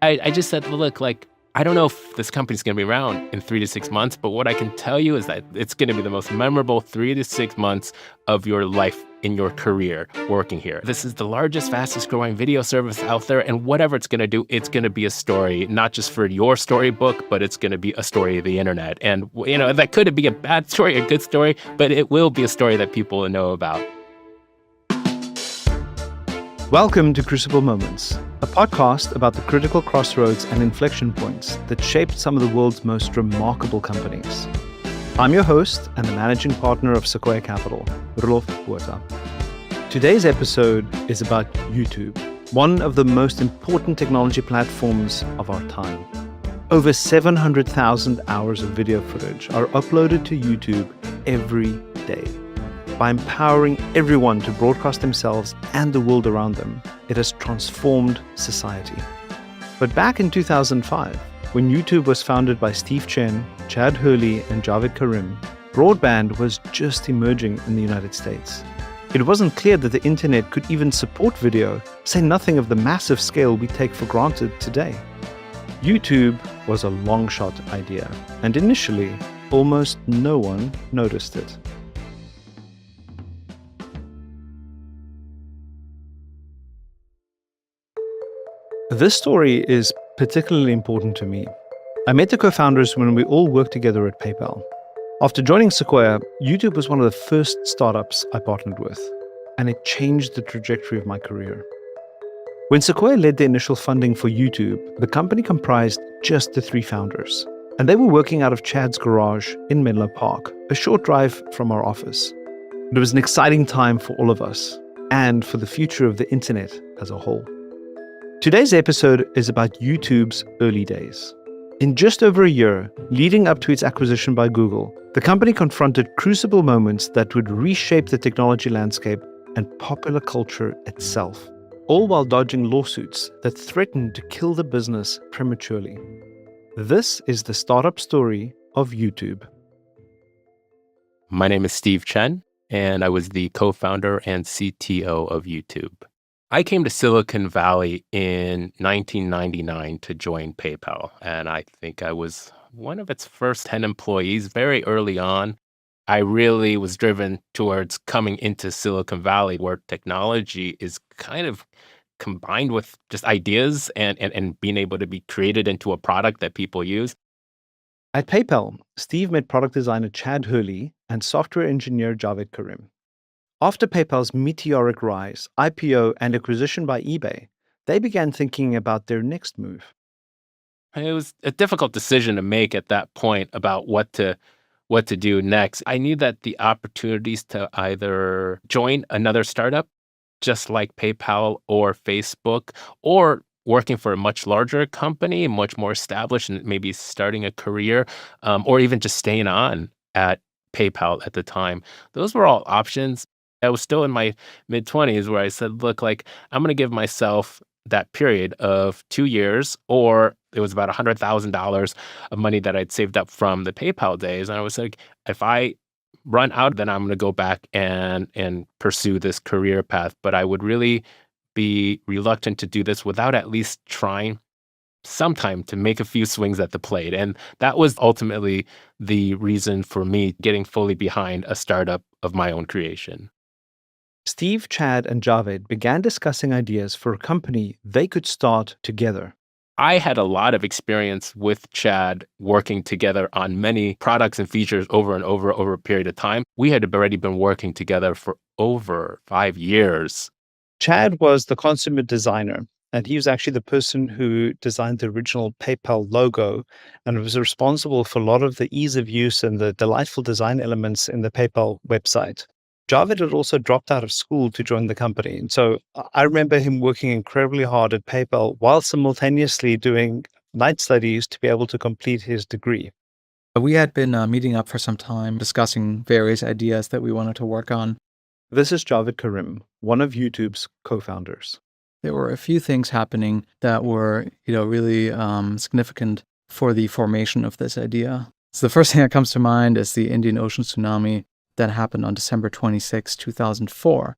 I just said, look, like, I don't know if this company's going to be around in 3 to 6 months, but what I can tell you is that it's going to be the most memorable 3 to 6 months of your life in your career working here. This is the largest, fastest growing video service out there. And whatever it's going to do, it's going to be a story, not just for your storybook, but it's going to be a story of the internet. And, that could be a bad story, a good story, but it will be a story that people will know about. Welcome to Crucible Moments, a podcast about the critical crossroads and inflection points that shaped some of the world's most remarkable companies. I'm your host and the managing partner of Sequoia Capital, Hurley. Today's episode is about YouTube, one of the most important technology platforms of our time. Over 700,000 hours of video footage are uploaded to YouTube every day. By empowering everyone to broadcast themselves and the world around them, it has transformed society. But back in 2005, when YouTube was founded by Steve Chen, Chad Hurley, and Karim, broadband was just emerging in the United States. It wasn't clear that the internet could even support video, say nothing of the massive scale we take for granted today. YouTube was a long-shot idea, and initially, almost no one noticed it. This story is particularly important to me. I met the co-founders when we all worked together at PayPal. After joining Sequoia, YouTube was one of the first startups I partnered with, and it changed the trajectory of my career. When Sequoia led the initial funding for YouTube, the company comprised just the three founders, and they were working out of Chad's garage in Menlo Park, a short drive from our office. It was an exciting time for all of us, and for the future of the internet as a whole. Today's episode is about YouTube's early days. In just over a year, leading up to its acquisition by Google, the company confronted crucible moments that would reshape the technology landscape and popular culture itself, all while dodging lawsuits that threatened to kill the business prematurely. This is the startup story of YouTube. My name is Steve Chen, and I was the co-founder and CTO of YouTube. I came to Silicon Valley in 1999 to join PayPal, and I think I was one of its first 10 employees very early on. I really was driven towards coming into Silicon Valley, where technology is kind of combined with just ideas and being able to be created into a product that people use. At PayPal, Steve met product designer Chad Hurley and software engineer Karim. After PayPal's meteoric rise, IPO, and acquisition by eBay, they began thinking about their next move. It was a difficult decision to make at that point about what to do next. I knew that the opportunities to either join another startup, just like PayPal or Facebook, or working for a much larger company, much more established, and maybe starting a career, or even just staying on at PayPal at the time. Those were all options. I was still in my mid-20s where I said, look, like, I'm going to give myself that period of 2 years, or it was about $100,000 of money that I'd saved up from the PayPal days. And I was like, if I run out, then I'm going to go back and pursue this career path. But I would really be reluctant to do this without at least trying sometime to make a few swings at the plate. And that was ultimately the reason for me getting fully behind a startup of my own creation. Steve, Chad, and Javed began discussing ideas for a company they could start together. I had a lot of experience with Chad working together on many products and features over and over a period of time. We had already been working together for over 5 years. Chad was the consummate designer, and he was actually the person who designed the original PayPal logo and was responsible for a lot of the ease of use and the delightful design elements in the PayPal website. Javed had also dropped out of school to join the company. And so I remember him working incredibly hard at PayPal while simultaneously doing night studies to be able to complete his degree. We had been meeting up for some time, discussing various ideas that we wanted to work on. This is Karim, one of YouTube's co-founders. There were a few things happening that were, really significant for the formation of this idea. So the first thing that comes to mind is the Indian Ocean tsunami that happened on December 26, 2004.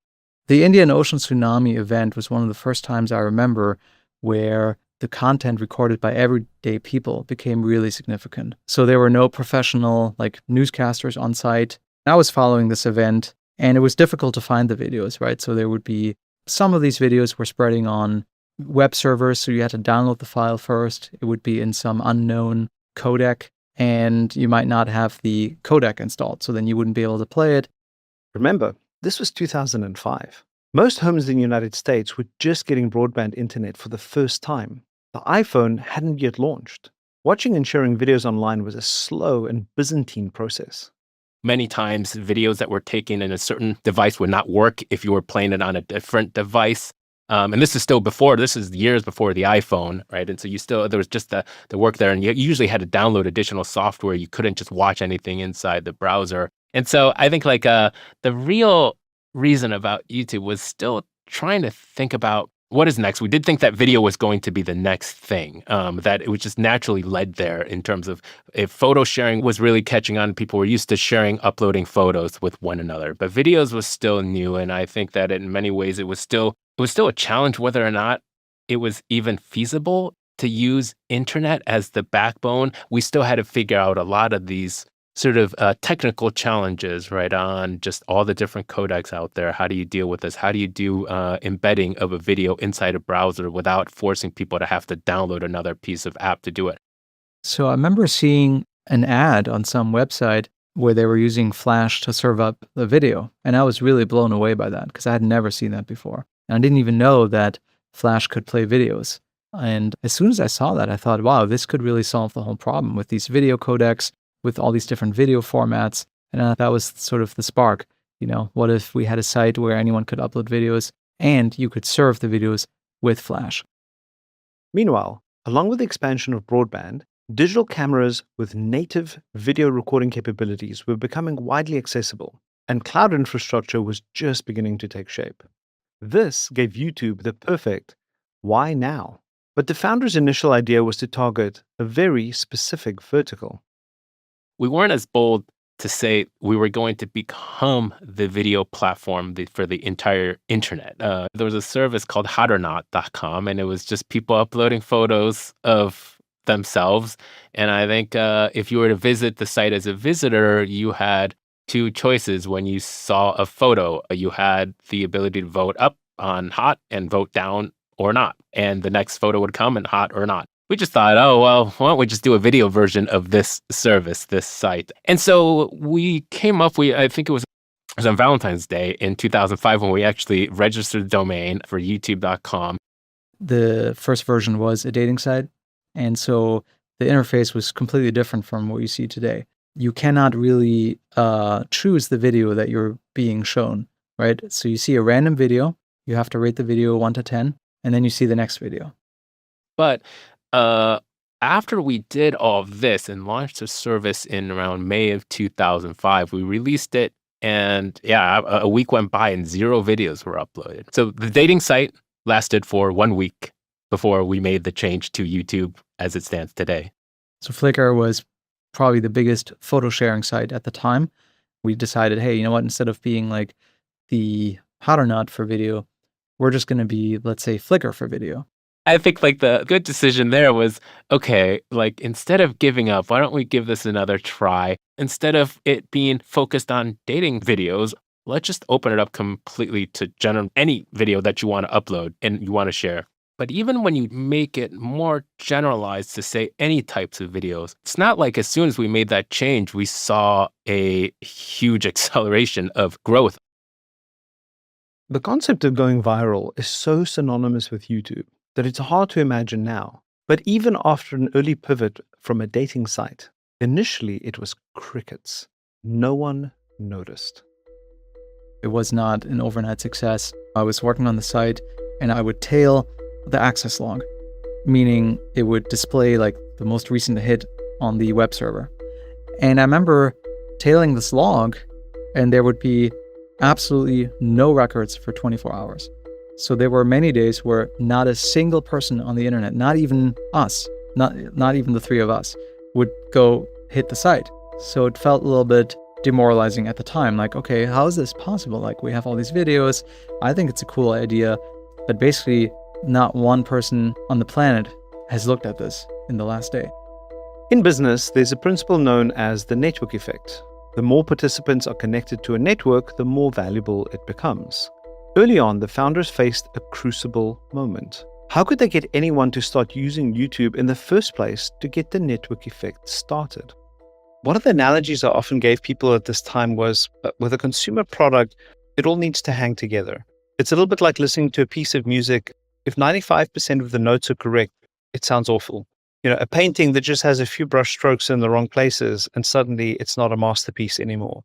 The Indian Ocean tsunami event was one of the first times I remember where the content recorded by everyday people became really significant. So there were no professional like newscasters on site. I was following this event and it was difficult to find the videos, right? So there would be some of these videos were spreading on web servers, so you had to download the file first. It would be in some unknown codec, and you might not have the codec installed, so then you wouldn't be able to play it. Remember, this was 2005. Most homes in the United States were just getting broadband internet for the first time. The iPhone hadn't yet launched. Watching and sharing videos online was a slow and Byzantine process. Many times, videos that were taken in a certain device would not work if you were playing it on a different device. And this is years before the iPhone, right? And so there was just the work there, and you usually had to download additional software. You couldn't just watch anything inside the browser. And so I think the real reason about YouTube was still trying to think about what is next. We did think that video was going to be the next thing, that it was just naturally led there in terms of if photo sharing was really catching on, people were used to uploading photos with one another. But videos was still new, and I think that in many ways it was still a challenge whether or not it was even feasible to use internet as the backbone. We still had to figure out a lot of these sort of technical challenges, right, on just all the different codecs out there. How do you deal with this? How do you do embedding of a video inside a browser without forcing people to have to download another piece of app to do it? So I remember seeing an ad on some website where they were using Flash to serve up the video, and I was really blown away by that because I had never seen that before. And I didn't even know that Flash could play videos. And as soon as I saw that, I thought, wow, this could really solve the whole problem with these video codecs, with all these different video formats. And that was sort of the spark. What if we had a site where anyone could upload videos and you could serve the videos with Flash? Meanwhile, along with the expansion of broadband, digital cameras with native video recording capabilities were becoming widely accessible, and cloud infrastructure was just beginning to take shape. This gave YouTube the perfect why now? But the founder's initial idea was to target a very specific vertical. We weren't as bold to say we were going to become the video platform for the entire internet. There was a service called hotornot.com, and it was just people uploading photos of themselves. And I think if you were to visit the site as a visitor, you had two choices when you saw a photo. You had the ability to vote up on hot and vote down or not. And the next photo would come in hot or not. We just thought, oh, well, why don't we just do a video version of this service, this site? And so we came up, I think it was on Valentine's Day in 2005 when we actually registered the domain for youtube.com. The first version was a dating site. And so the interface was completely different from what you see today. You cannot really choose the video that you're being shown, right? So you see a random video, you have to rate the video 1 to 10, and then you see the next video. But after we did all of this and launched the service in around May of 2005, we released it, and a week went by and 0 videos were uploaded. So the dating site lasted for 1 week before we made the change to YouTube as it stands today. So Flickr was probably the biggest photo sharing site at the time. We decided, hey, you know what, instead of being like the Hotornot for video, we're just going to be, let's say, Flickr for video. I think the good decision there was, okay, instead of giving up, why don't we give this another try? Instead of it being focused on dating videos, let's just open it up completely to any video that you want to upload and you want to share. But even when you make it more generalized to say any types of videos, it's not like as soon as we made that change, we saw a huge acceleration of growth. The concept of going viral is so synonymous with YouTube that it's hard to imagine now. But even after an early pivot from a dating site, initially it was crickets. No one noticed. It was not an overnight success. I was working on the site and I would tail the access log, meaning it would display the most recent hit on the web server. And I remember tailing this log and there would be absolutely no records for 24 hours. So there were many days where not a single person on the internet, not even us, not even the 3 of us, would go hit the site. So it felt a little bit demoralizing at the time. Okay, how is this possible? We have all these videos. I think it's a cool idea, but basically not one person on the planet has looked at this in the last day. In business, there's a principle known as the network effect. The more participants are connected to a network, the more valuable it becomes. Early on, the founders faced a crucible moment. How could they get anyone to start using YouTube in the first place to get the network effect started? One of the analogies I often gave people at this time was, with a consumer product, it all needs to hang together. It's a little bit like listening to a piece of music. If 95% of the notes are correct, it sounds awful. A painting that just has a few brush strokes in the wrong places, and suddenly it's not a masterpiece anymore.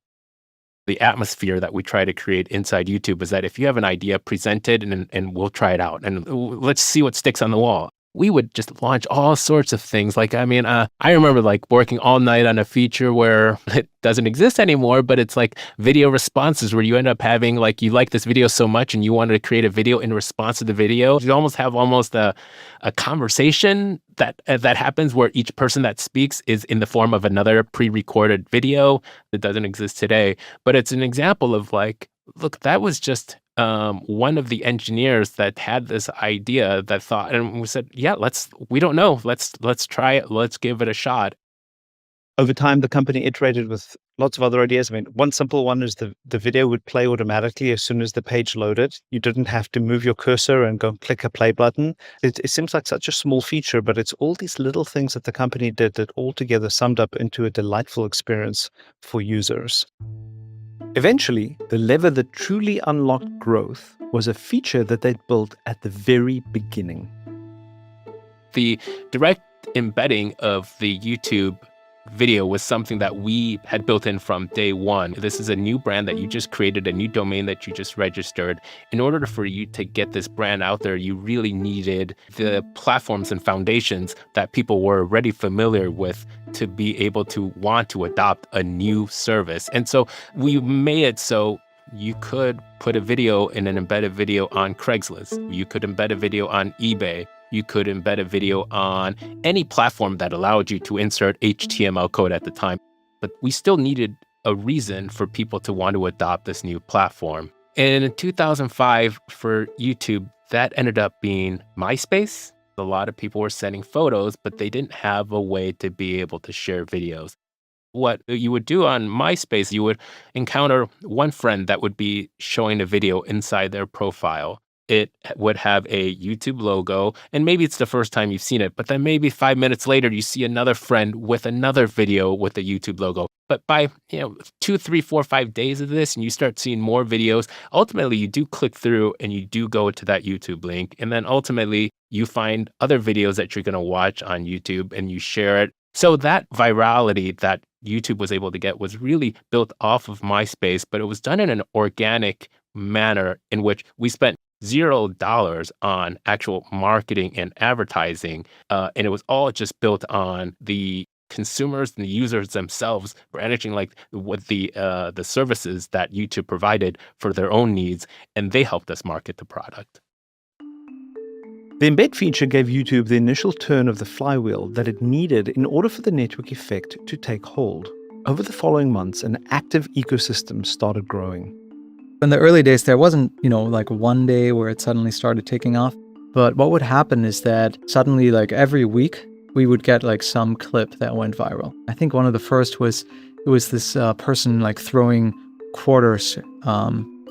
The atmosphere that we try to create inside YouTube is that if you have an idea, present it and we'll try it out and let's see what sticks on the wall. We would just launch all sorts of things. I remember working all night on a feature where it doesn't exist anymore, but it's like video responses where you end up having you like this video so much and you wanted to create a video in response to the video. You almost have a conversation that happens where each person that speaks is in the form of another pre-recorded video that doesn't exist today. But it's an example of look, that was just one of the engineers that had this idea that thought, and we said, yeah, we don't know. Let's try it. Let's give it a shot. Over time, the company iterated with lots of other ideas. One simple one is the video would play automatically as soon as the page loaded. You didn't have to move your cursor and go click a play button. It seems like such a small feature, but it's all these little things that the company did that altogether summed up into a delightful experience for users. Eventually, the lever that truly unlocked growth was a feature that they'd built at the very beginning. The direct embedding of the YouTube video was something that we had built in from day one. This is a new brand that you just created, a new domain that you just registered. In order for you to get this brand out there, you really needed the platforms and foundations that people were already familiar with to be able to want to adopt a new service. And so we made it so you could put a video in an embedded video on Craigslist. You could embed a video on eBay. You could embed a video on any platform that allowed you to insert HTML code at the time. But we still needed a reason for people to want to adopt this new platform. And in 2005, for YouTube, that ended up being MySpace. A lot of people were sending photos, but they didn't have a way to be able to share videos. What you would do on MySpace, you would encounter one friend that would be showing a video inside their profile. It would have a YouTube logo, and maybe it's the first time you've seen it, but then maybe 5 minutes later, you see another friend with another video with a YouTube logo. But by 2, 3, 4, 5 days of this, and you start seeing more videos, ultimately you do click through and you do go to that YouTube link. And then ultimately you find other videos that you're going to watch on YouTube and you share it. So that virality that YouTube was able to get was really built off of MySpace, but it was done in an organic manner in which we spent $0 on actual marketing and advertising. And it was all just built on the consumers and the users themselves managing what the services that YouTube provided for their own needs, and they helped us market the product. The embed feature gave YouTube the initial turn of the flywheel that it needed in order for the network effect to take hold. Over the following months, an active ecosystem started growing. In the early days, there wasn't, one day where it suddenly started taking off. But what would happen is that suddenly, every week, we would get some clip that went viral. I think one of the first was this person throwing quarters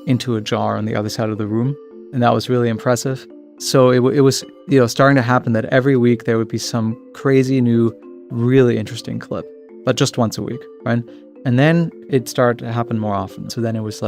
into a jar on the other side of the room, and that was really impressive. So it was starting to happen that every week there would be some crazy new, really interesting clip, but just once a week, right? And then it started to happen more often. So then it was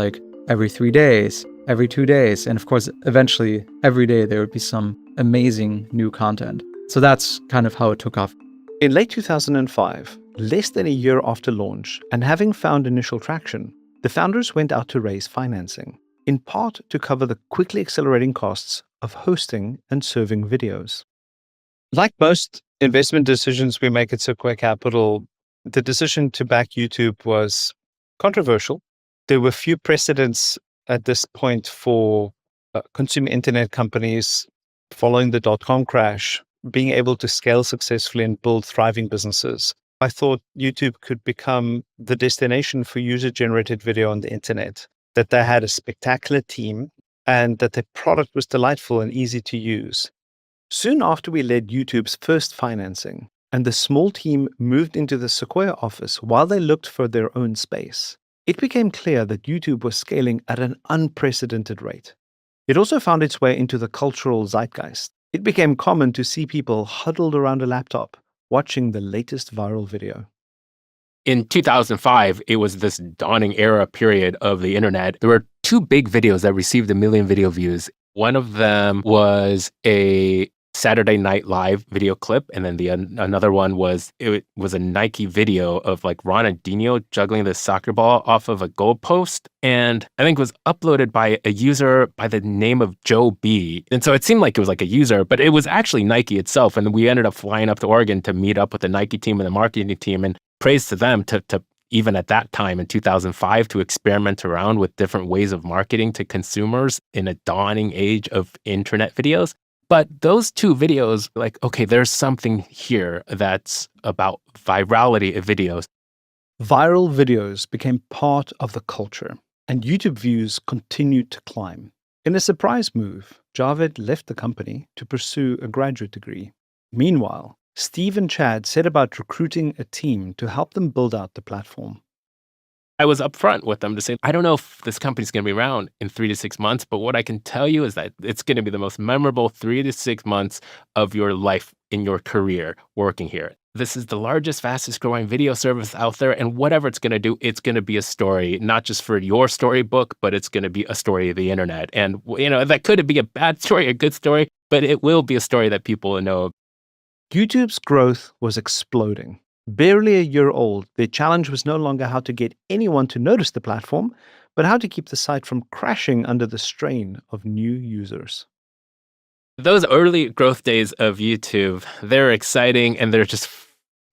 every 3 days, every 2 days. And of course, eventually, every day there would be some amazing new content. So that's kind of how it took off. In late 2005, less than a year after launch, and having found initial traction, the founders went out to raise financing, in part to cover the quickly accelerating costs of hosting and serving videos. Like most investment decisions we make at Sequoia Capital, the decision to back YouTube was controversial. There were few precedents at this point for consumer internet companies following the dot-com crash being able to scale successfully and build thriving businesses. I thought YouTube could become the destination for user-generated video on the internet, that they had a spectacular team, and that their product was delightful and easy to use. Soon after we led YouTube's first financing, and the small team moved into the Sequoia office while they looked for their own space, it became clear that YouTube was scaling at an unprecedented rate. It also found its way into the cultural zeitgeist. It became common to see people huddled around a laptop, watching the latest viral video. In 2005, it was this dawning era period of the internet. There were two big videos that received 1 million video views. One of them was a Saturday Night Live video clip, and then another one was a Nike video of like Ronaldinho juggling the soccer ball off of a goalpost, and I think it was uploaded by a user by the name of Joe B. And so it seemed like it was like a user, but it was actually Nike itself. And we ended up flying up to Oregon to meet up with the Nike team and the marketing team, and praise to them to even at that time in 2005 to experiment around with different ways of marketing to consumers in a dawning age of internet videos. But those two videos, like, okay, there's something here that's about virality of videos. Viral videos became part of the culture, and YouTube views continued to climb. In a surprise move, Javed left the company to pursue a graduate degree. Meanwhile, Steve and Chad set about recruiting a team to help them build out the platform. I was upfront with them to say, I don't know if this company's going to be around in 3 to 6 months, but what I can tell you is that it's going to be the most memorable 3 to 6 months of your life in your career working here. This is the largest, fastest growing video service out there. And whatever it's going to do, it's going to be a story, not just for your storybook, but it's going to be a story of the internet. And, that could be a bad story, a good story, but it will be a story that people know. YouTube's growth was exploding. Barely a year old, their challenge was no longer how to get anyone to notice the platform, but how to keep the site from crashing under the strain of new users. Those early growth days of YouTube, they're exciting and they're just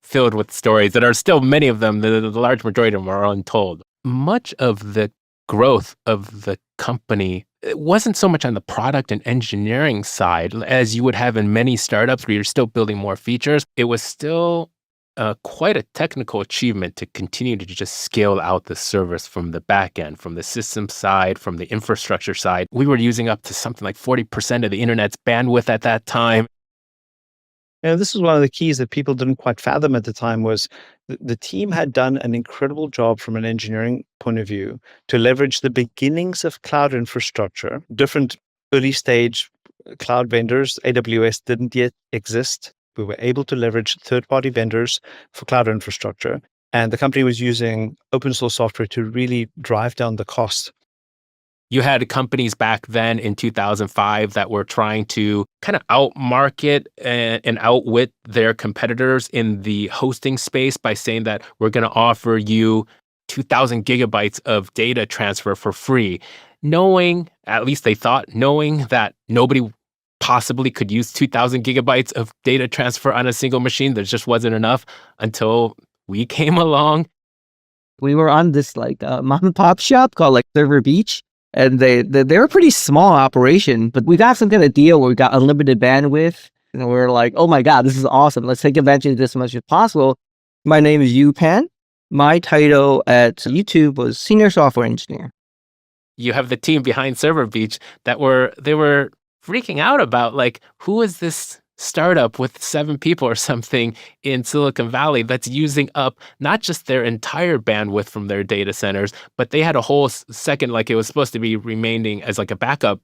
filled with stories that are still, many of them, the large majority of them are untold. Much of the growth of the company, it wasn't so much on the product and engineering side as you would have in many startups where you're still building more features. It was still quite a technical achievement to continue to just scale out the service from the back end, from the system side, from the infrastructure side. We were using up to something like 40% of the internet's bandwidth at that time. And this was one of the keys that people didn't quite fathom at the time was the team had done an incredible job from an engineering point of view to leverage the beginnings of cloud infrastructure. Different early stage cloud vendors, AWS didn't yet exist. We were able to leverage third-party vendors for cloud infrastructure. And the company was using open source software to really drive down the cost. You had companies back then in 2005 that were trying to kind of outmarket and outwit their competitors in the hosting space by saying that we're going to offer you 2,000 gigabytes of data transfer for free, knowing, at least they thought, knowing that nobody possibly could use 2,000 gigabytes of data transfer on a single machine. There just wasn't enough until we came along. We were on this mom and pop shop called Server Beach. And they were a pretty small operation, but we got some kind of deal where we got unlimited bandwidth. And we were like, oh my God, this is awesome. Let's take advantage of this as much as possible. My name is Yu Pan. My title at YouTube was Senior Software Engineer. You have the team behind Server Beach they were freaking out about who is this startup with 7 people or something in Silicon Valley that's using up not just their entire bandwidth from their data centers, but they had a whole second, it was supposed to be remaining as a backup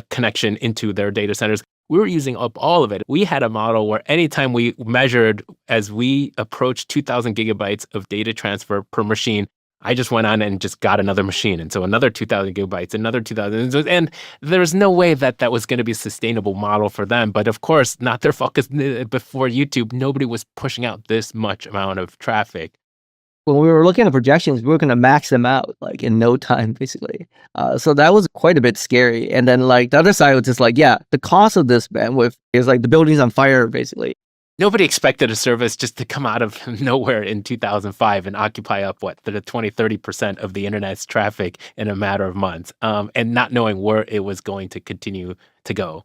connection into their data centers. We were using up all of it. We had a model where anytime we measured as we approached 2,000 gigabytes of data transfer per machine, I just went on and just got another machine. And so another 2,000 gigabytes, another 2,000. And there was no way that was going to be a sustainable model for them. But of course, not their fault, because before YouTube, nobody was pushing out this much amount of traffic. When we were looking at projections, we were going to max them out in no time, basically. So that was quite a bit scary. And then the other side was just the cost of this bandwidth is the building's on fire, basically. Nobody expected a service just to come out of nowhere in 2005 and occupy up, the 20-30% of the internet's traffic in a matter of months, and not knowing where it was going to continue to go.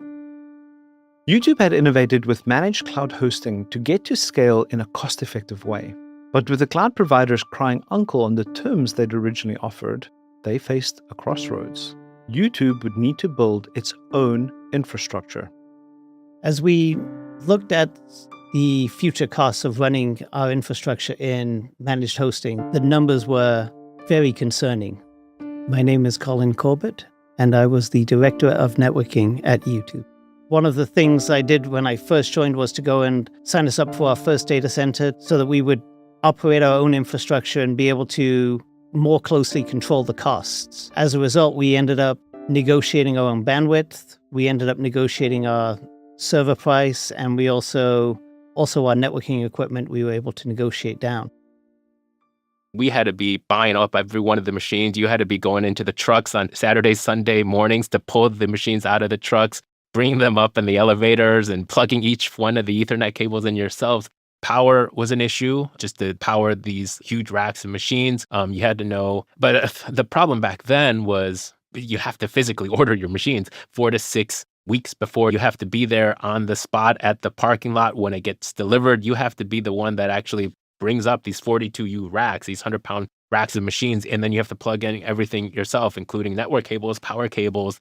YouTube had innovated with managed cloud hosting to get to scale in a cost-effective way. But with the cloud providers crying uncle on the terms they'd originally offered, they faced a crossroads. YouTube would need to build its own infrastructure. As we looked at the future costs of running our infrastructure in managed hosting, the numbers were very concerning. My name is Colin Corbett, and I was the director of networking at YouTube. One of the things I did when I first joined was to go and sign us up for our first data center so that we would operate our own infrastructure and be able to more closely control the costs. As a result, we ended up negotiating our own bandwidth. We ended up negotiating our server price, and we also our networking equipment we were able to negotiate down. We had to be buying up every one of the machines. You had to be going into the trucks on Saturday, Sunday mornings to pull the machines out of the trucks, bring them up in the elevators and plugging each one of the Ethernet cables in yourselves. Power was an issue, just to power these huge racks of machines. You had to know. But the problem back then was you have to physically order your machines 4 to 6 weeks before. You have to be there on the spot at the parking lot when it gets delivered. You have to be the one that actually brings up these 42U racks, these 100-pound racks of machines, and then you have to plug in everything yourself, including network cables, power cables.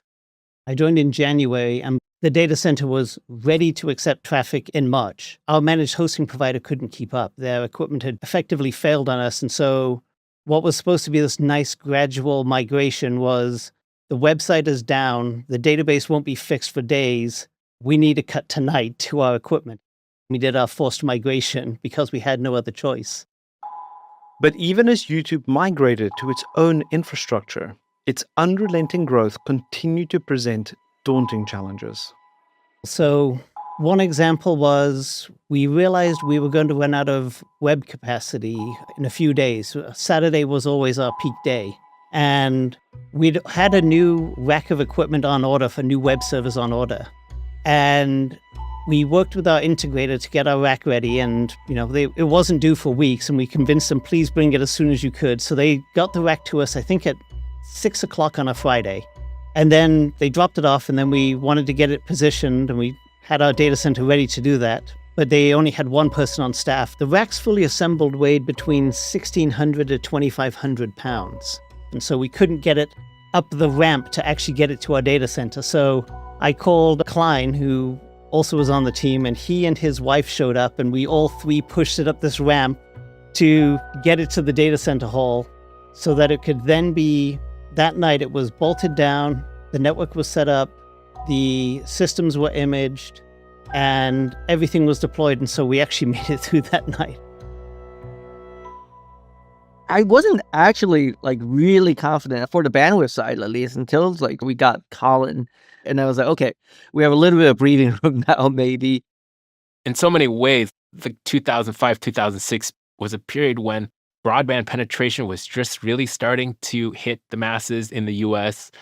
I joined in January, and the data center was ready to accept traffic in March. Our managed hosting provider couldn't keep up. Their equipment had effectively failed on us, and so what was supposed to be this nice gradual migration was the website is down, the database won't be fixed for days, we need to cut tonight to our equipment. We did our forced migration because we had no other choice. But even as YouTube migrated to its own infrastructure, its unrelenting growth continued to present daunting challenges. So one example was we realized we were going to run out of web capacity in a few days. Saturday was always our peak day. And we'd had a new rack of equipment on order for new web servers on order. And we worked with our integrator to get our rack ready, and it wasn't due for weeks, and we convinced them, please bring it as soon as you could. So they got the rack to us, I think at 6 o'clock on a Friday. And then they dropped it off, and then we wanted to get it positioned, and we had our data center ready to do that. But they only had one person on staff. The racks fully assembled weighed between 1,600 to 2,500 pounds. And so we couldn't get it up the ramp to actually get it to our data center. So I called Klein, who also was on the team, and he and his wife showed up, and we all three pushed it up this ramp to get it to the data center hall so that it could then be, that night it was bolted down, the network was set up, the systems were imaged, and everything was deployed. And so we actually made it through that night. I wasn't actually really confident for the bandwidth side, at least, until we got Colin. And I was like, okay, we have a little bit of breathing room now, maybe. In so many ways, the 2005, 2006 was a period when broadband penetration was just really starting to hit the masses in the US.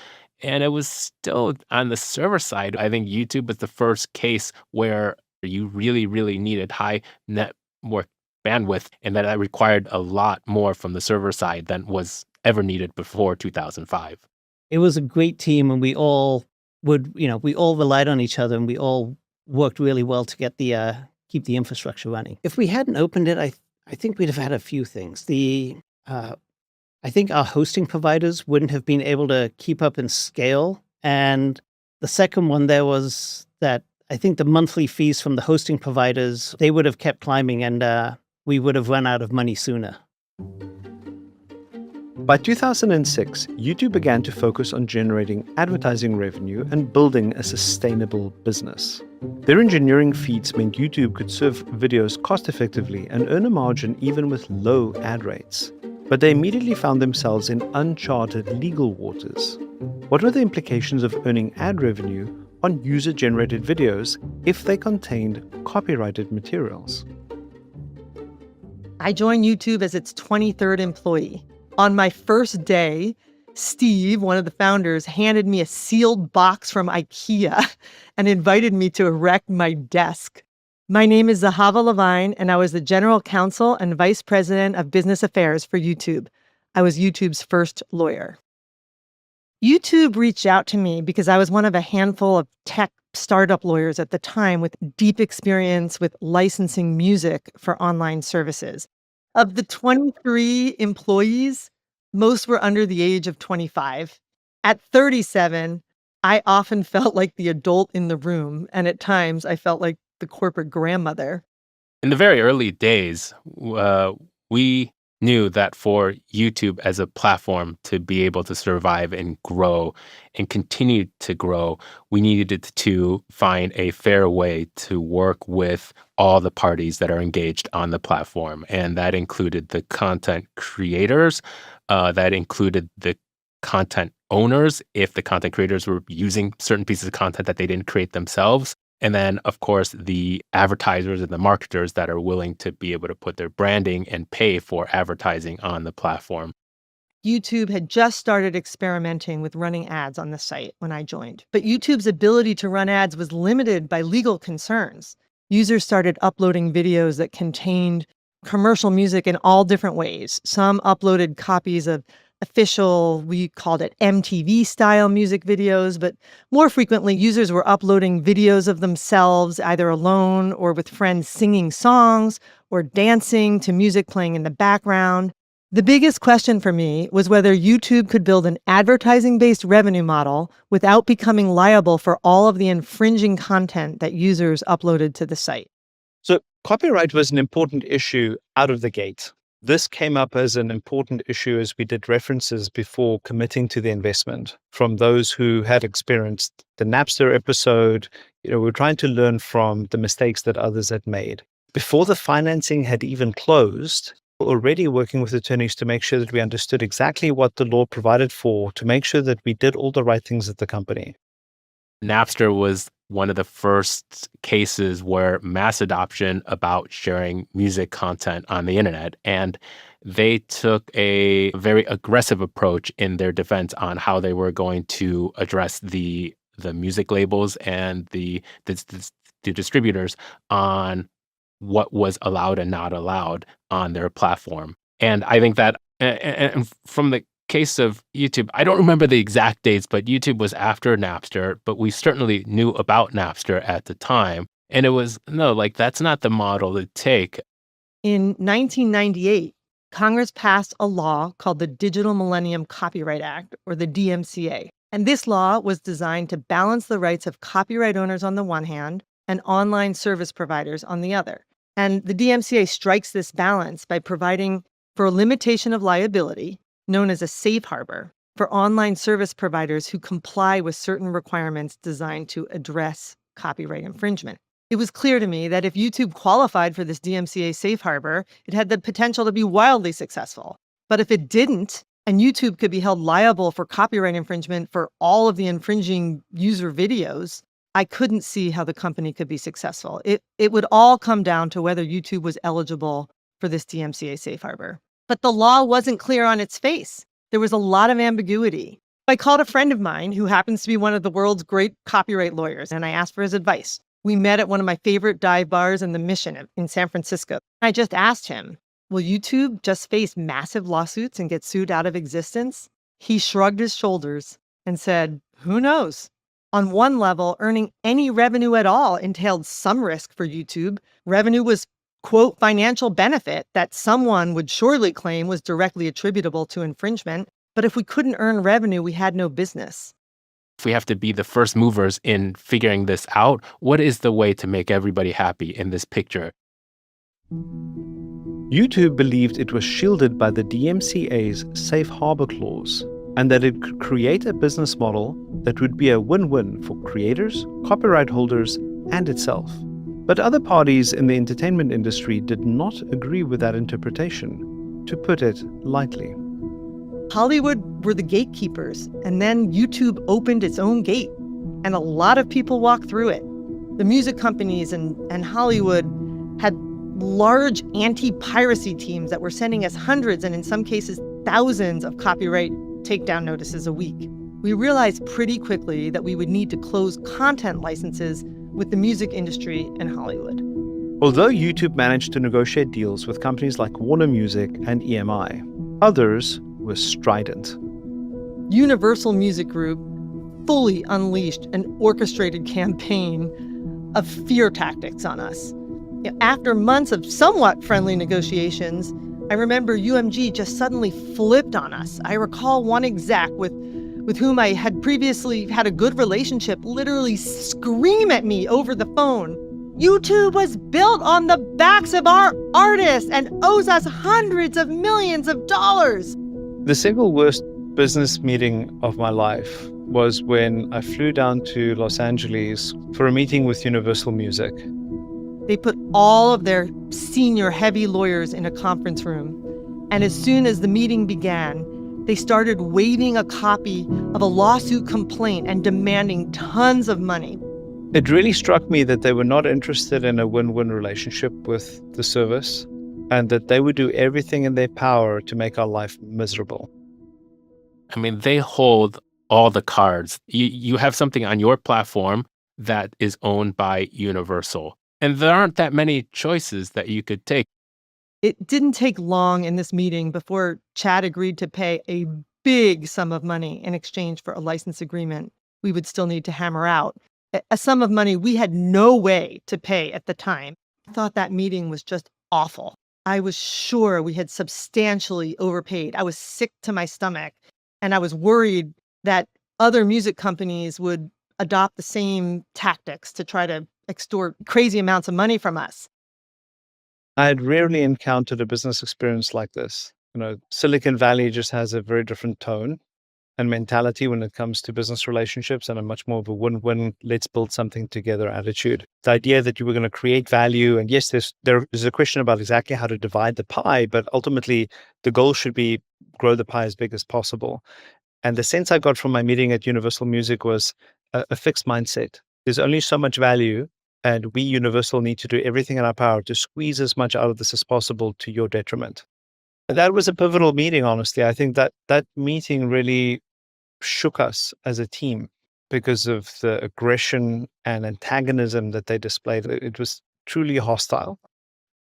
And it was still on the server side. I think YouTube was the first case where you really, really needed high network bandwidth, and that required a lot more from the server side than was ever needed before 2005. It was a great team, and we all we all relied on each other, and we all worked really well to get keep the infrastructure running. If we hadn't opened it, I think we'd have had a few things. I think our hosting providers wouldn't have been able to keep up and scale. And the second one there was that I think the monthly fees from the hosting providers, they would have kept climbing, and we would have run out of money sooner. By 2006, YouTube began to focus on generating advertising revenue and building a sustainable business. Their engineering feats meant YouTube could serve videos cost-effectively and earn a margin even with low ad rates. But they immediately found themselves in uncharted legal waters. What were the implications of earning ad revenue on user-generated videos if they contained copyrighted materials? I joined YouTube as its 23rd employee. On my first day, Steve, one of the founders, handed me a sealed box from IKEA and invited me to erect my desk. My name is Zahava Levine, and I was the general counsel and vice president of business affairs for YouTube. I was YouTube's first lawyer. YouTube reached out to me because I was one of a handful of tech startup lawyers at the time with deep experience with licensing music for online services. Of the 23 employees, most were under the age of 25. At 37, I often felt like the adult in the room, and at times I felt like the corporate grandmother. In the very early days, we knew that for YouTube as a platform to be able to survive and grow and continue to grow, we needed to find a fair way to work with all the parties that are engaged on the platform. And that included the content creators, that included the content owners, if the content creators were using certain pieces of content that they didn't create themselves. And then, of course, the advertisers and the marketers that are willing to be able to put their branding and pay for advertising on the platform. YouTube had just started experimenting with running ads on the site when I joined. But YouTube's ability to run ads was limited by legal concerns. Users started uploading videos that contained commercial music in all different ways. Some uploaded copies of official, we called it MTV style music videos, but more frequently, users were uploading videos of themselves, either alone or with friends singing songs or dancing to music playing in the background. The biggest question for me was whether YouTube could build an advertising-based revenue model without becoming liable for all of the infringing content that users uploaded to the site. So copyright was an important issue out of the gate. This came up as an important issue as we did references before committing to the investment from those who had experienced the Napster episode. We're trying to learn from the mistakes that others had made. Before the financing had even closed, we were already working with attorneys to make sure that we understood exactly what the law provided for, to make sure that we did all the right things at the company. Napster was one of the first cases where mass adoption about sharing music content on the internet. And they took a very aggressive approach in their defense on how they were going to address the music labels and the distributors on what was allowed and not allowed on their platform. And I think that and from the case of YouTube, I don't remember the exact dates, but YouTube was after Napster, but we certainly knew about Napster at the time. And it was, no, like, that's not the model to take. In 1998, Congress passed a law called the Digital Millennium Copyright Act, or the DMCA. And this law was designed to balance the rights of copyright owners on the one hand and online service providers on the other. And the DMCA strikes this balance by providing for a limitation of liability, known as a safe harbor, for online service providers who comply with certain requirements designed to address copyright infringement. It was clear to me that if YouTube qualified for this DMCA safe harbor, it had the potential to be wildly successful. But if it didn't, and YouTube could be held liable for copyright infringement for all of the infringing user videos, I couldn't see how the company could be successful. It would all come down to whether YouTube was eligible for this DMCA safe harbor. But the law wasn't clear on its face. There was a lot of ambiguity. I called a friend of mine who happens to be one of the world's great copyright lawyers, and I asked for his advice. We met at one of my favorite dive bars in the Mission in San Francisco. I just asked him, will YouTube just face massive lawsuits and get sued out of existence? He shrugged his shoulders and said, who knows? On one level, earning any revenue at all entailed some risk for YouTube. Revenue was, quote, financial benefit that someone would surely claim was directly attributable to infringement. But if we couldn't earn revenue, we had no business. If we have to be the first movers in figuring this out, what is the way to make everybody happy in this picture? YouTube believed it was shielded by the DMCA's safe harbor clause, and that it could create a business model that would be a win-win for creators, copyright holders, and itself. But other parties in the entertainment industry did not agree with that interpretation, to put it lightly. Hollywood were the gatekeepers, and then YouTube opened its own gate, and a lot of people walked through it. The music companies and Hollywood had large anti-piracy teams that were sending us hundreds and in some cases thousands of copyright takedown notices a week. We realized pretty quickly that we would need to close content licenses with the music industry and Hollywood. Although YouTube managed to negotiate deals with companies like Warner Music and EMI, others were strident. Universal Music Group fully unleashed an orchestrated campaign of fear tactics on us. After months of somewhat friendly negotiations, I remember UMG just suddenly flipped on us. I recall one exec with with whom I had previously had a good relationship, literally scream at me over the phone. YouTube was built on the backs of our artists and owes us hundreds of millions of dollars. The single worst business meeting of my life was when I flew down to Los Angeles for a meeting with Universal Music. They put all of their senior heavy lawyers in a conference room. And as soon as the meeting began, they started waving a copy of a lawsuit complaint and demanding tons of money. It really struck me that they were not interested in a win-win relationship with the service and that they would do everything in their power to make our life miserable. I mean, they hold all the cards. You have something on your platform that is owned by Universal, and there aren't that many choices that you could take. It didn't take long in this meeting before Chad agreed to pay a big sum of money in exchange for a license agreement we would still need to hammer out. A sum of money we had no way to pay at the time. I thought that meeting was just awful. I was sure we had substantially overpaid. I was sick to my stomach, and I was worried that other music companies would adopt the same tactics to try to extort crazy amounts of money from us. I had rarely encountered a business experience like this. Silicon Valley just has a very different tone and mentality when it comes to business relationships, and a much more of a win-win, let's build something together attitude. The idea that you were going to create value, and yes, there's a question about exactly how to divide the pie, but ultimately the goal should be grow the pie as big as possible. And the sense I got from my meeting at Universal Music was a fixed mindset. There's only so much value, and we, Universal, need to do everything in our power to squeeze as much out of this as possible to your detriment. That was a pivotal meeting, honestly. I think that meeting really shook us as a team because of the aggression and antagonism that they displayed. It was truly hostile.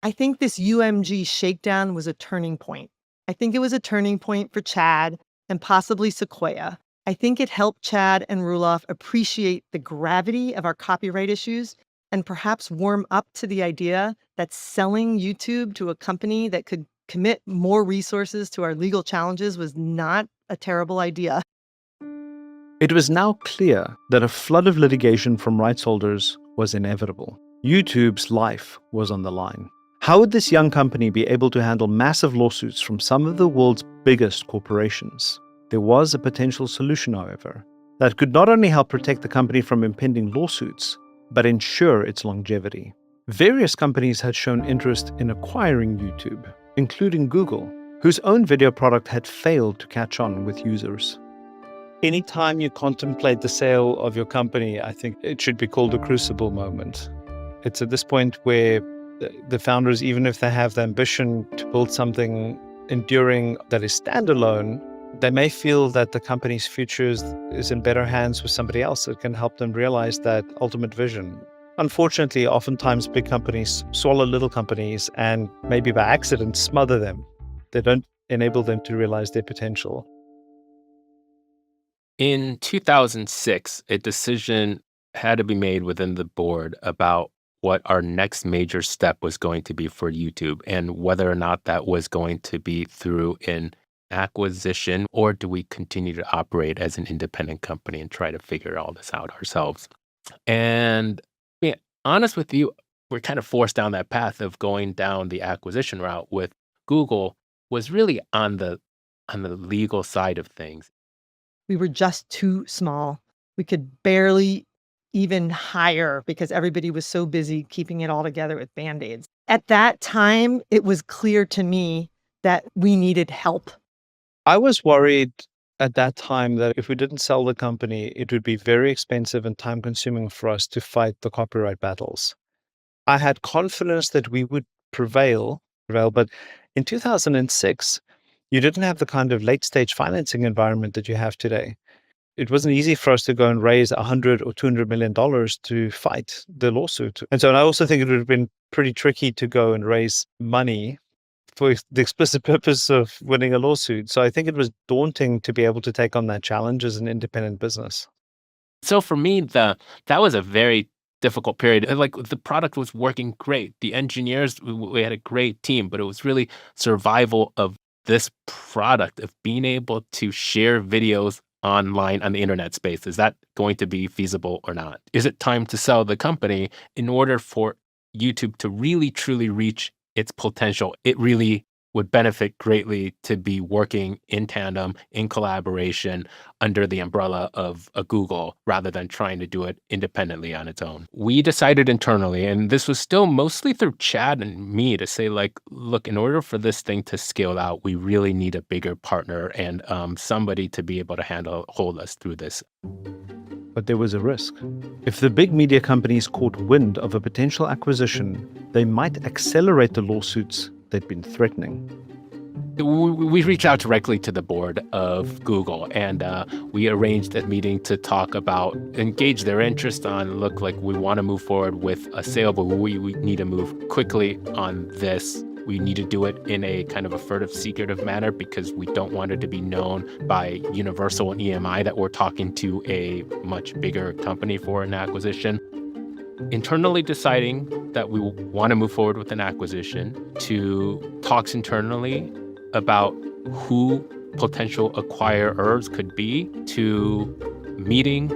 I think this UMG shakedown was a turning point. I think it was a turning point for Chad and possibly Sequoia. I think it helped Chad and Roelof appreciate the gravity of our copyright issues and perhaps warm up to the idea that selling YouTube to a company that could commit more resources to our legal challenges was not a terrible idea. It was now clear that a flood of litigation from rights holders was inevitable. YouTube's life was on the line. How would this young company be able to handle massive lawsuits from some of the world's biggest corporations? There was a potential solution, however, that could not only help protect the company from impending lawsuits, but ensure its longevity. Various companies had shown interest in acquiring YouTube, including Google, whose own video product had failed to catch on with users. Anytime you contemplate the sale of your company, I think it should be called a crucible moment. It's at this point where the founders, even if they have the ambition to build something enduring that is standalone, they may feel that the company's future is in better hands with somebody else that can help them realize that ultimate vision. Unfortunately, oftentimes big companies swallow little companies and maybe by accident smother them. They don't enable them to realize their potential. In 2006, a decision had to be made within the board about what our next major step was going to be for YouTube and whether or not that was going to be through an acquisition or do we continue to operate as an independent company and try to figure all this out ourselves. And being honest with you, we're kind of forced down that path of going down the acquisition route with Google was really on the legal side of things. We were just too small. We could barely even hire because everybody was so busy keeping it all together with Band-Aids. At that time, it was clear to me that we needed help. I was worried at that time that if we didn't sell the company, it would be very expensive and time-consuming for us to fight the copyright battles. I had confidence that we would prevail, but in 2006, you didn't have the kind of late-stage financing environment that you have today. It wasn't easy for us to go and raise $100 or $200 million to fight the lawsuit. And so I also think it would have been pretty tricky to go and raise money for the explicit purpose of winning a lawsuit. So I think it was daunting to be able to take on that challenge as an independent business. So for me, that was a very difficult period. Like the product was working great. The engineers, we had a great team, but it was really survival of this product, of being able to share videos online on the internet space? Is that going to be feasible or not? Is it time to sell the company in order for YouTube to really, truly reach its potential? It really would benefit greatly to be working in tandem, in collaboration, under the umbrella of a Google rather than trying to do it independently on its own. We decided internally, and this was still mostly through Chad and me, to say, like, look, in order for this thing to scale out, we really need a bigger partner and somebody to be able to hold us through this. But there was a risk. If the big media companies caught wind of a potential acquisition, they might accelerate the lawsuits they'd been threatening. We reached out directly to the board of Google, and we arranged a meeting to talk about, engage their interest on, look, like, we want to move forward with a sale, but we need to move quickly on this. We need to do it in a kind of a furtive, secretive manner because we don't want it to be known by Universal and EMI that we're talking to a much bigger company for an acquisition. Internally deciding that we want to move forward with an acquisition, to talks internally about who potential acquirers could be, to meeting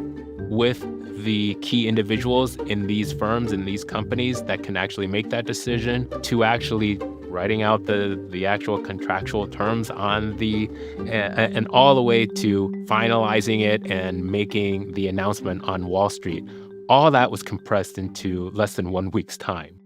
with the key individuals in these firms and these companies that can actually make that decision, to actually writing out the actual contractual terms on and all the way to finalizing it and making the announcement on Wall Street. All that was compressed into less than 1 week's time.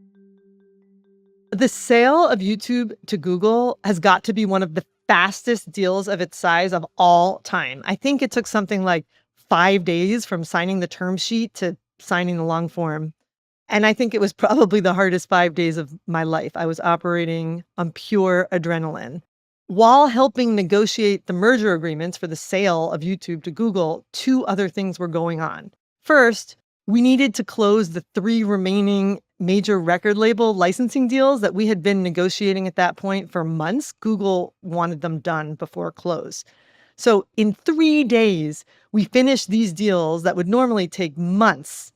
The sale of YouTube to Google has got to be one of the fastest deals of its size of all time. I think it took something like 5 days from signing the term sheet to signing the long form. And I think it was probably the hardest 5 days of my life. I was operating on pure adrenaline. While helping negotiate the merger agreements for the sale of YouTube to Google, 2 other things were going on. First, we needed to close the 3 remaining major record label licensing deals that we had been negotiating at that point for months. Google wanted them done before close. So in 3 days, we finished these deals that would normally take months.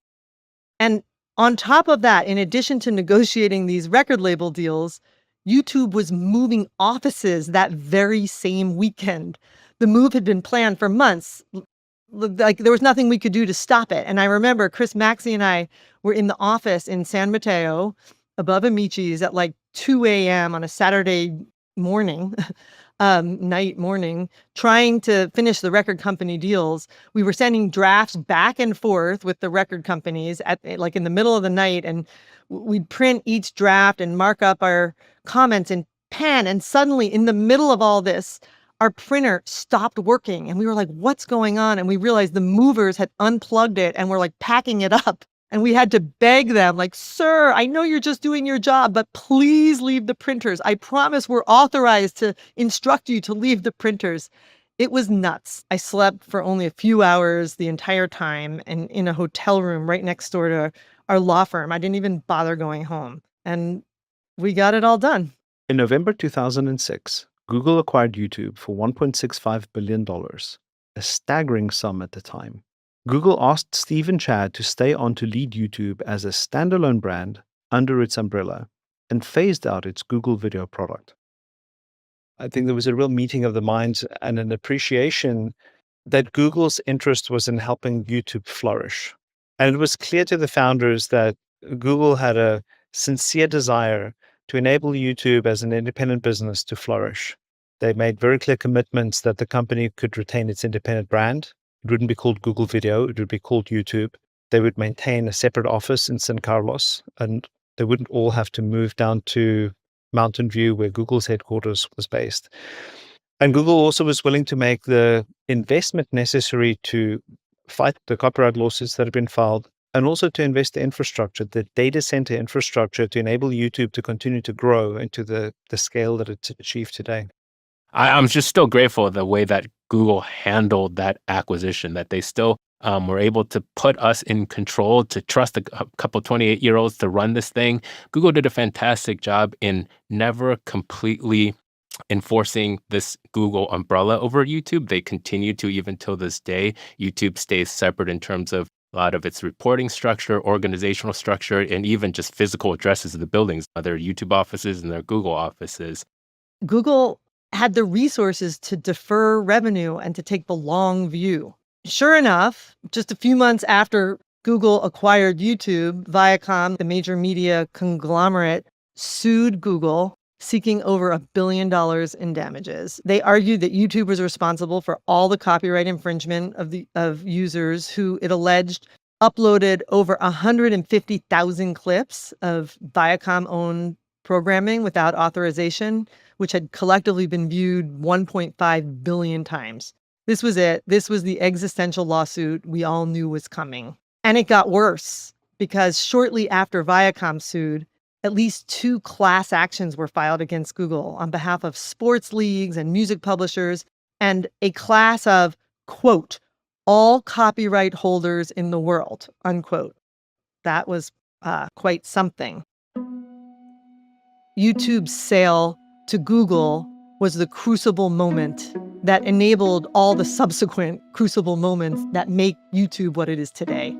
And on top of that, in addition to negotiating these record label deals, YouTube was moving offices that very same weekend. The move had been planned for months. Like, there was nothing we could do to stop it. And I remember Chris Maxey and I were in the office in San Mateo above Amici's at like 2 a.m. on a Saturday morning, morning, trying to finish the record company deals. We were sending drafts back and forth with the record companies at like in the middle of the night. And we'd print each draft and mark up our comments in pen. And suddenly in the middle of all this, our printer stopped working and we were like, what's going on? And we realized the movers had unplugged it and were like packing it up. And we had to beg them, like, sir, I know you're just doing your job, but please leave the printers. I promise we're authorized to instruct you to leave the printers. It was nuts. I slept for only a few hours the entire time and in a hotel room right next door to our law firm. I didn't even bother going home. And we got it all done. In November 2006, Google acquired YouTube for $1.65 billion, a staggering sum at the time. Google asked Steve and Chad to stay on to lead YouTube as a standalone brand under its umbrella and phased out its Google video product. I think there was a real meeting of the minds and an appreciation that Google's interest was in helping YouTube flourish. And it was clear to the founders that Google had a sincere desire to enable YouTube as an independent business to flourish. They made very clear commitments that the company could retain its independent brand. It wouldn't be called Google Video. It would be called YouTube. They would maintain a separate office in San Carlos, and they wouldn't all have to move down to Mountain View, where Google's headquarters was based. And Google also was willing to make the investment necessary to fight the copyright lawsuits that had been filed, and also to invest the infrastructure, the data center infrastructure, to enable YouTube to continue to grow into the scale that it's achieved today. I'm just still grateful the way that Google handled that acquisition, that they still were able to put us in control, to trust a couple 28-year-olds to run this thing. Google did a fantastic job in never completely enforcing this Google umbrella over YouTube. They continue to, even till this day. YouTube stays separate in terms of a lot of its reporting structure, organizational structure, and even just physical addresses of the buildings, their YouTube offices and their Google offices. Google had the resources to defer revenue and to take the long view. Sure enough, just a few months after Google acquired YouTube, Viacom, the major media conglomerate, sued Google, seeking over $1 billion in damages. They argued that YouTube was responsible for all the copyright infringement of users who, it alleged, uploaded over 150,000 clips of Viacom-owned programming without authorization, which had collectively been viewed 1.5 billion times. This was it. This was the existential lawsuit we all knew was coming. And it got worse because shortly after Viacom sued, at least 2 class actions were filed against Google on behalf of sports leagues and music publishers, and a class of, quote, all copyright holders in the world, unquote. That was quite something. YouTube's sale to Google was the crucible moment that enabled all the subsequent crucible moments that make YouTube what it is today.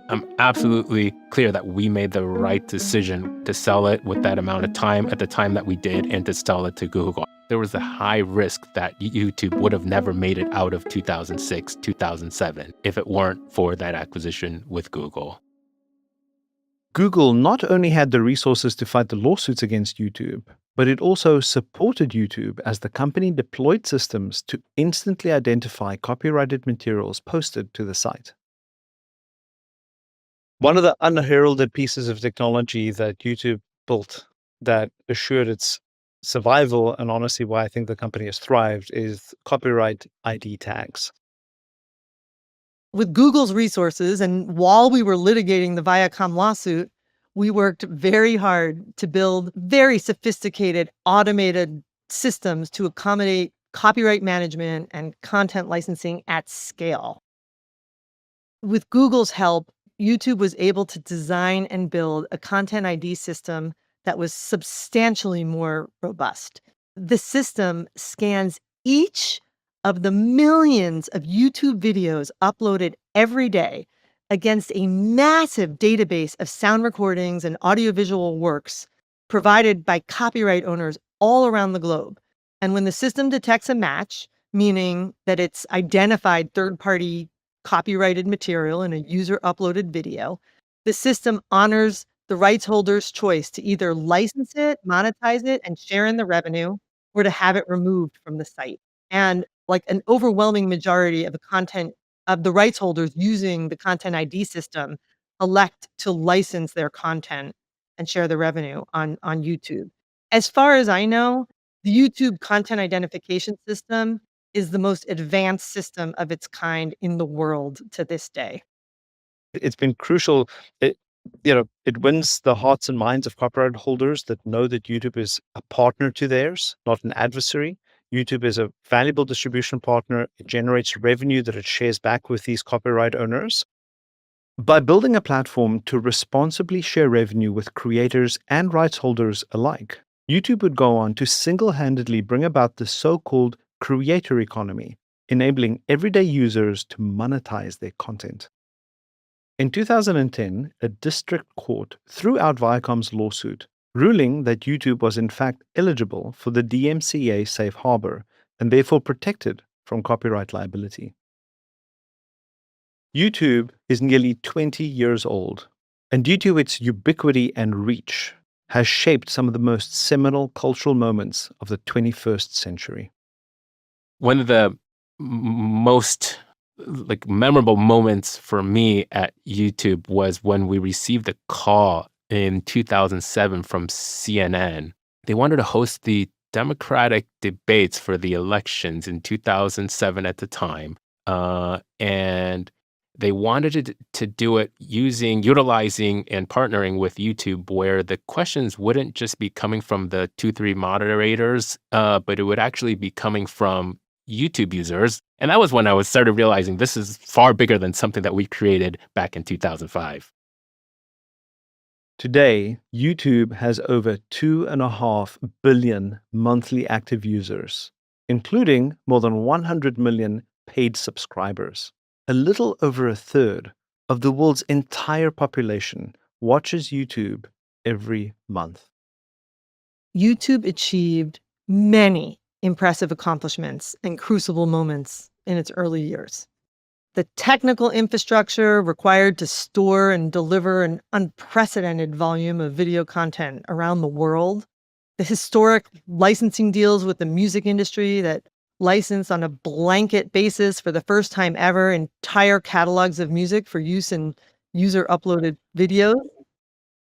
I'm absolutely clear that we made the right decision to sell it with that amount of time at the time that we did and to sell it to Google. There was a high risk that YouTube would have never made it out of 2006, 2007 if it weren't for that acquisition with Google. Google not only had the resources to fight the lawsuits against YouTube, but it also supported YouTube as the company deployed systems to instantly identify copyrighted materials posted to the site. One of the unheralded pieces of technology that YouTube built that assured its survival, and honestly why I think the company has thrived, is copyright ID tags. With Google's resources, and while we were litigating the Viacom lawsuit, we worked very hard to build very sophisticated automated systems to accommodate copyright management and content licensing at scale. With Google's help, YouTube was able to design and build a content ID system that was substantially more robust. The system scans each of the millions of YouTube videos uploaded every day against a massive database of sound recordings and audiovisual works provided by copyright owners all around the globe. And when the system detects a match, meaning that it's identified third-party copyrighted material in a user-uploaded video, the system honors the rights holder's choice to either license it, monetize it, and share in the revenue, or to have it removed from the site. And like an overwhelming majority of the rights holders using the Content ID system elect to license their content and share the revenue on YouTube. As far as I know, the YouTube content identification system is the most advanced system of its kind in the world to this day. It's been crucial. It wins the hearts and minds of copyright holders that know that YouTube is a partner to theirs, not an adversary. YouTube is a valuable distribution partner. It generates revenue that it shares back with these copyright owners. By building a platform to responsibly share revenue with creators and rights holders alike, YouTube would go on to single-handedly bring about the so-called creator economy, enabling everyday users to monetize their content. In 2010, a district court threw out Viacom's lawsuit, ruling that YouTube was in fact eligible for the DMCA safe harbor and therefore protected from copyright liability. YouTube is nearly 20 years old, and due to its ubiquity and reach, has shaped some of the most seminal cultural moments of the 21st century. One of the most memorable moments for me at YouTube was when we received a call in 2007 from CNN. They wanted to host the Democratic debates for the elections in 2007 at the time. And they wanted to do it utilizing and partnering with YouTube, where the questions wouldn't just be coming from the 2-3 moderators, but it would actually be coming from YouTube users. And that was when I started realizing this is far bigger than something that we created back in 2005. Today, YouTube has over 2.5 billion monthly active users, including more than 100 million paid subscribers. A little over a third of the world's entire population watches YouTube every month. YouTube achieved many impressive accomplishments and crucible moments in its early years. The technical infrastructure required to store and deliver an unprecedented volume of video content around the world, the historic licensing deals with the music industry that licensed on a blanket basis for the first time ever entire catalogs of music for use in user-uploaded videos.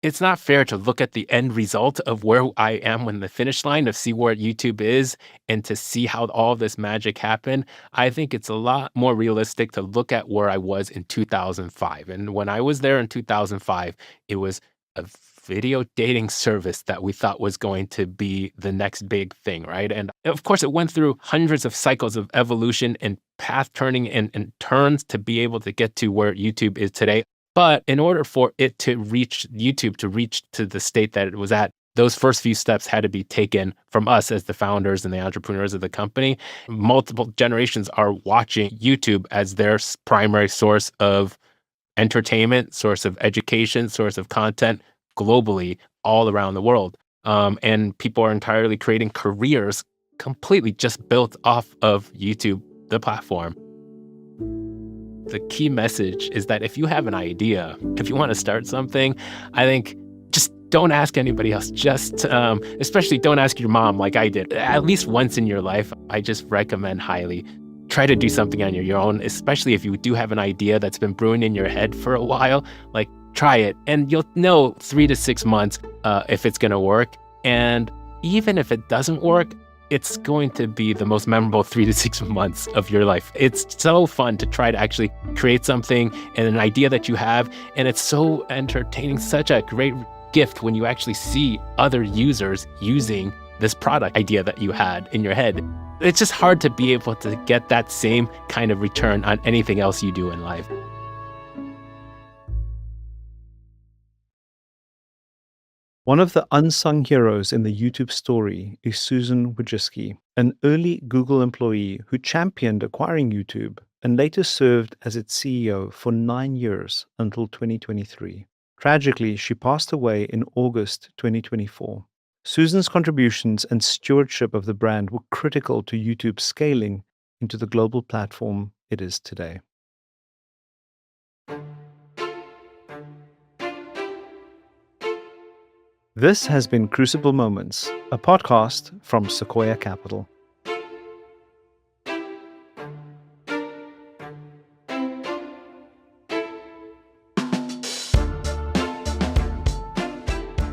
It's not fair to look at the end result of where I am when the finish line, to see where YouTube is and to see how all of this magic happened. I think it's a lot more realistic to look at where I was in 2005. And when I was there in 2005, it was a video dating service that we thought was going to be the next big thing, right? And of course, it went through hundreds of cycles of evolution and path turning and turns to be able to get to where YouTube is today. But in order for it to reach YouTube, to reach to the state that it was at, those first few steps had to be taken from us as the founders and the entrepreneurs of the company. Multiple generations are watching YouTube as their primary source of entertainment, source of education, source of content globally, all around the world. And people are entirely creating careers completely just built off of YouTube, the platform. The key message is that if you have an idea, if you want to start something, I think just don't ask anybody else. Just, especially don't ask your mom like I did. At least once in your life, I just recommend highly. Try to do something on your own, especially if you do have an idea that's been brewing in your head for a while. Like, try it, and you'll know 3 to 6 months if it's going to work. And even if it doesn't work, it's going to be the most memorable 3 to 6 months of your life. It's so fun to try to actually create something and an idea that you have. And it's so entertaining, such a great gift when you actually see other users using this product idea that you had in your head. It's just hard to be able to get that same kind of return on anything else you do in life. One of the unsung heroes in the YouTube story is Susan Wojcicki, an early Google employee who championed acquiring YouTube and later served as its CEO for 9 years until 2023. Tragically, she passed away in August 2024. Susan's contributions and stewardship of the brand were critical to YouTube's scaling into the global platform it is today. This has been Crucible Moments, a podcast from Sequoia Capital.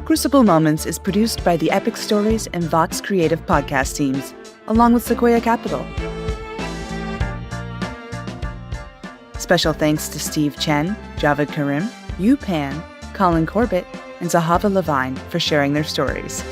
Crucible Moments is produced by the Epic Stories and Vox Creative podcast teams, along with Sequoia Capital. Special thanks to Steve Chen, Javed Karim, Yu Pan, Colin Corbett, and Zahava Levine for sharing their stories.